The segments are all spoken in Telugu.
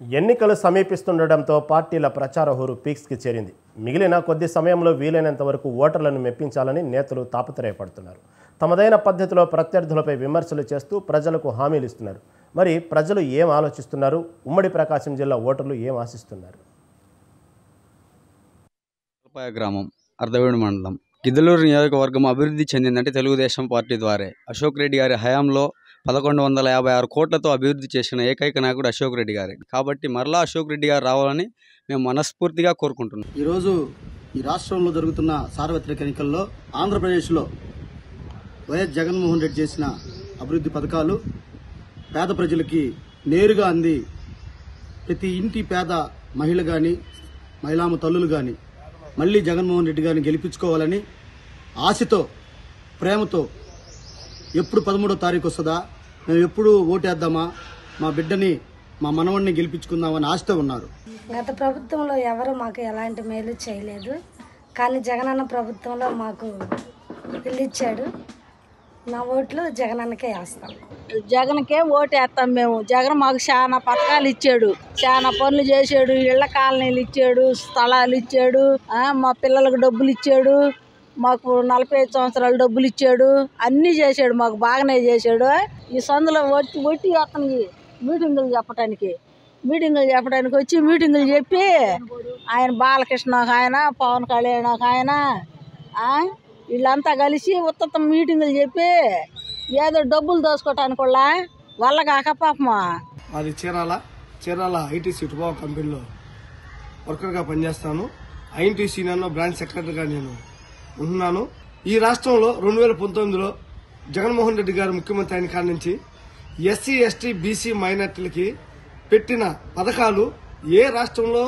ఎన్నికలు సమీపిస్తుండటంతో పార్టీల ప్రచార హోరు పీక్స్కి చేరింది. మిగిలిన కొద్ది సమయంలో వీలైనంత వరకు ఓటర్లను మెప్పించాలని నేతలు తాపత్రయపడుతున్నారు. తమదైన పద్ధతిలో ప్రత్యర్థులపై విమర్శలు చేస్తూ ప్రజలకు హామీలు ఇస్తున్నారు. మరి ప్రజలు ఏం ఆలోచిస్తున్నారు? ఉమ్మడి ప్రకాశం జిల్లా ఓటర్లు ఏం ఆశిస్తున్నారు? గ్రామం అర్ధవేడు మండలం గిద్దలూరు నియోజకవర్గం అభివృద్ధి చెందిందంటే తెలుగుదేశం పార్టీ ద్వారా. అశోక్ రెడ్డి గారి హయాంలో 1156 కోట్లతో అభివృద్ధి చేసిన ఏకైక నాయకుడు అశోక్ రెడ్డి గారే. కాబట్టి మరలా అశోక్ రెడ్డి గారు రావాలని మేము మనస్ఫూర్తిగా కోరుకుంటున్నాం. ఈరోజు ఈ రాష్ట్రంలో జరుగుతున్న సార్వత్రిక ఎన్నికల్లో ఆంధ్రప్రదేశ్లో వైఎస్ జగన్మోహన్ రెడ్డి చేసిన అభివృద్ధి పథకాలు పేద ప్రజలకి నేరుగా అంది ప్రతి ఇంటి పేద మహిళ కానీ మహిళామ తల్లులు కానీ మళ్ళీ జగన్మోహన్ రెడ్డి గారిని గెలిపించుకోవాలని ఆశతో ప్రేమతో ఎప్పుడు 13వ తారీఖు వస్తుందా, మేము ఎప్పుడు ఓటేద్దామా, మా బిడ్డని మా మనవడిని గెలిపించుకుందామని ఆశతో ఉన్నారు. గత ప్రభుత్వంలో ఎవరు మాకు ఎలాంటి మేలు చేయలేదు, కానీ జగనన్న ప్రభుత్వంలో మాకు ఇల్లు ఇచ్చాడు. నా ఓట్లు జగనన్నకే వేస్తాం. జగన్కే ఓటు వేస్తాం మేము. జగన్ మాకు చాలా పథకాలు ఇచ్చాడు, చాలా పనులు చేశాడు, ఇళ్ల కాలనీలు ఇచ్చాడు, స్థలాలు ఇచ్చాడు, మా పిల్లలకు డబ్బులు ఇచ్చాడు, మాకు 45 సంవత్సరాలు డబ్బులు ఇచ్చాడు, అన్నీ చేశాడు, మాకు బాగానే చేశాడు. ఈ సందులో వచ్చి అతనికి మీటింగులు చెప్పడానికి వచ్చి మీటింగులు చెప్పి ఆయన బాలకృష్ణ ఒక ఆయన, పవన్ కళ్యాణ్ ఒక ఆయన, వీళ్ళంతా కలిసి ఉత్తమ మీటింగులు చెప్పి ఏదో డబ్బులు దోసుకోవటానికి వాళ్ళ కాక పాపమా. అది చీరాల ఐటీసీ టుబాకో కంపెనీలో వర్కర్గా పనిచేస్తాను. ఐఎన్టీసీ బ్రాంచ్ సెక్రటరీగా నేను ఉంటున్నాను. ఈ రాష్ట్రంలో 2019లో జగన్మోహన్ రెడ్డి గారు ముఖ్యమంత్రి అయిన కాడి నుంచి ఎస్సీ ఎస్టీ బీసీ మైనార్టీలకి పెట్టిన పథకాలు ఏ రాష్ట్రంలో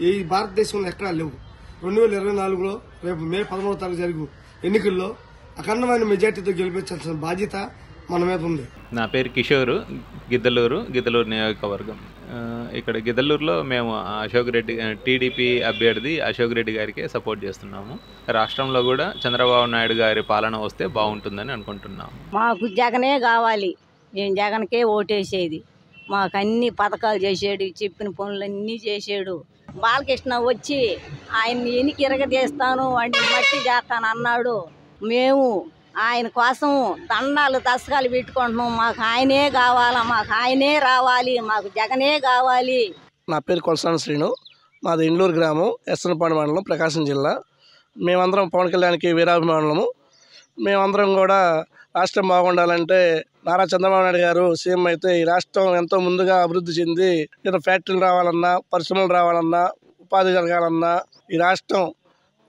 ఈ భారతదేశంలో ఎక్కడా లేవు. 2024లో రేపు మే 11వ తారీఖు జరుగు ఎన్నికల్లో అఖండమైన మెజార్టీతో గెలిపించాల్సిన బాధ్యత మన మీద ఉంది. నా పేరు కిషోర్, గిద్దలూరు నియోజకవర్గం. ఇక్కడ గిద్దలూరులో మేము అశోక్ రెడ్డి టీడీపీ అభ్యర్థి అశోక్ రెడ్డి గారికి సపోర్ట్ చేస్తున్నాము. రాష్ట్రంలో కూడా చంద్రబాబు నాయుడు గారి పాలన వస్తే బాగుంటుందని అనుకుంటున్నాము. మాకు జగనే కావాలి, మేము జగన్కే ఓటేసేది. మాకు అన్ని పథకాలు చేసాడు, చెప్పిన పనులన్నీ చేసాడు. బాలకృష్ణ వచ్చి ఆయన్ని ఎనికి ఇరగదీస్తాను అంటే మట్టి చేస్తాను అన్నాడు. మేము ఆయన కోసం దండాలు దశకాలు పెట్టుకుంటున్నాం. మాకు ఆయనే కావాలా, మాకు ఆయనే రావాలి, మాకు జగనే కావాలి. నా పేరు కొలసాని శ్రీను, మాది ఇండ్లూరు గ్రామం, ఎస్సనపాడు మండలం, ప్రకాశం జిల్లా. మేమందరం పవన్ కళ్యాణ్కి వీరాభిమానులము. మేమందరం కూడా రాష్ట్రం బాగుండాలంటే నారా చంద్రబాబు నాయుడు గారు సీఎం అయితే ఈ రాష్ట్రం ఎంతో ముందుగా అభివృద్ధి చెంది ఫ్యాక్టరీలు రావాలన్నా, పరిశ్రమలు రావాలన్నా, ఉపాధి జరగాలన్నా ఈ రాష్ట్రం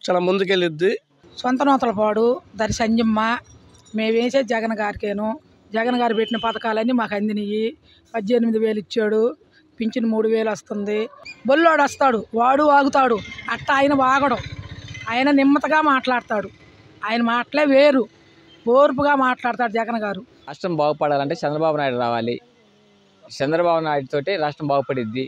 చాలా ముందుకెళ్ళిద్ది. సొంత నూతలపాడు దరి సంజమ్మ. మేము వేసేది జగన్ గారికేను. జగన్ గారు పెట్టిన పథకాలన్నీ మాకు అందినవి. 18,000 ఇచ్చాడు, పింఛను 3,000 వస్తుంది. బొల్లోడు వస్తాడు, వాడు వాగుతాడు, అట్లా ఆయన వాగడం. ఆయన నిమ్మతగా మాట్లాడతాడు, ఆయన మాటలే వేరు, ఓర్పుగా మాట్లాడతాడు జగన్ గారు. రాష్ట్రం బాగుపడాలంటే చంద్రబాబు నాయుడు రావాలి. చంద్రబాబు నాయుడు తోటి రాష్ట్రం బాగుపడిద్ది.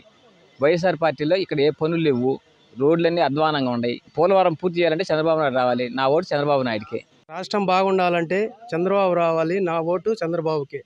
వైఎస్ఆర్ పార్టీలో ఇక్కడ ఏ పనులు లేవు, రోడ్లన్నీ అధ్వానంగా ఉన్నాయి. పోలవరం పూర్తి చేయాలంటే చంద్రబాబు నాయుడు రావాలి. నా ఓటు చంద్రబాబు నాయుడుకే. రాష్ట్రం బాగుండాలంటే చంద్రబాబు రావాలి. నా ఓటు చంద్రబాబుకే.